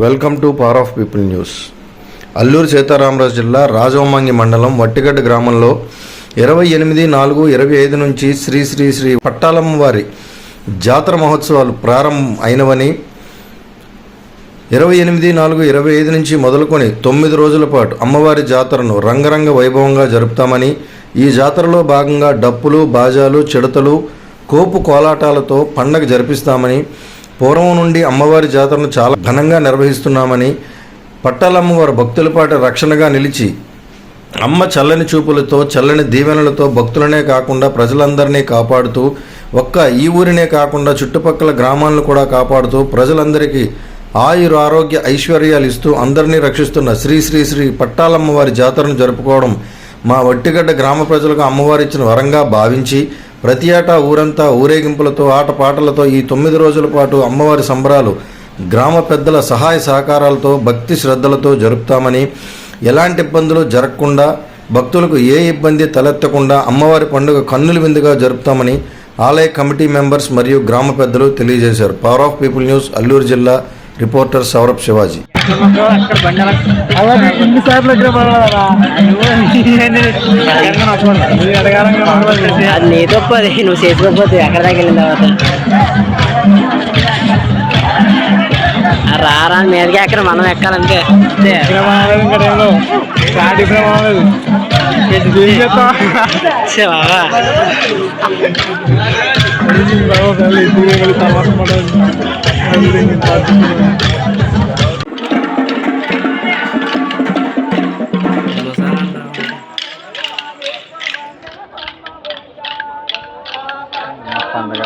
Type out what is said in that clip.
Welcome to Power of People News. Alluri Sitaramaraju జిల్లా రాజవొమ్మంగి మండలం వట్టిగడ్డ గ్రామంలో 28/4/25 నుంచి శ్రీ శ్రీ శ్రీ పట్టాలమ్మవారి జాతర మహోత్సవాలు ప్రారంభం అయినవని 28/4/25 నుంచి మొదలుకొని 9 రోజుల పాటు అమ్మవారి జాతరను రంగరంగ వైభవంగా జరుపుతామని, ఈ జాతరలో భాగంగా డప్పులు, బాజాలు, చిడతలు, కోపు కోలాటాలతో పండగ జరిపిస్తామని, పూర్వం నుండి అమ్మవారి జాతరను చాలా ఘనంగా నిర్వహిస్తున్నామని, పట్టాలమ్మవారి భక్తులపాటి రక్షణగా నిలిచి అమ్మ చల్లని చూపులతో చల్లని దీవెనలతో భక్తులనే కాకుండా ప్రజలందరినీ కాపాడుతూ ఒక్క ఈ ఊరినే కాకుండా చుట్టుపక్కల గ్రామాలను కూడా కాపాడుతూ ప్రజలందరికీ ఆయుర ఆరోగ్య ఐశ్వర్యాలు ఇస్తూ అందరినీ రక్షిస్తున్న శ్రీ శ్రీ శ్రీ పట్టాలమ్మవారి జాతరను జరుపుకోవడం మా వట్టిగడ్డ గ్రామ ప్రజలకు అమ్మవారి ఇచ్చిన వరంగా భావించి ప్రతి ఏటా ఊరంతా ఊరేగింపులతో ఆటపాటలతో ఈ 9 రోజుల పాటు అమ్మవారి సంబరాలు గ్రామ పెద్దల సహాయ సహకారాలతో భక్తి శ్రద్ధలతో జరుపుతామని, ఎలాంటి ఇబ్బందులు జరగకుండా భక్తులకు ఏ ఇబ్బంది తలెత్తకుండా అమ్మవారి పండుగ కన్నుల విందుగా జరుపుతామని ఆలయ కమిటీ మెంబర్స్ మరియు గ్రామ పెద్దలు తెలియజేశారు. Power of People News, Alluri జిల్లా. రిపోర్టర్ సౌరభ్ శివాజీ. నీ తప్పది, నువ్వు చేసుకోకపోతే ఎక్కడ దాకా వెళ్ళిన తర్వాత రారా మీదకి ఎక్కడ మనం ఎక్కాలంటే పండుగ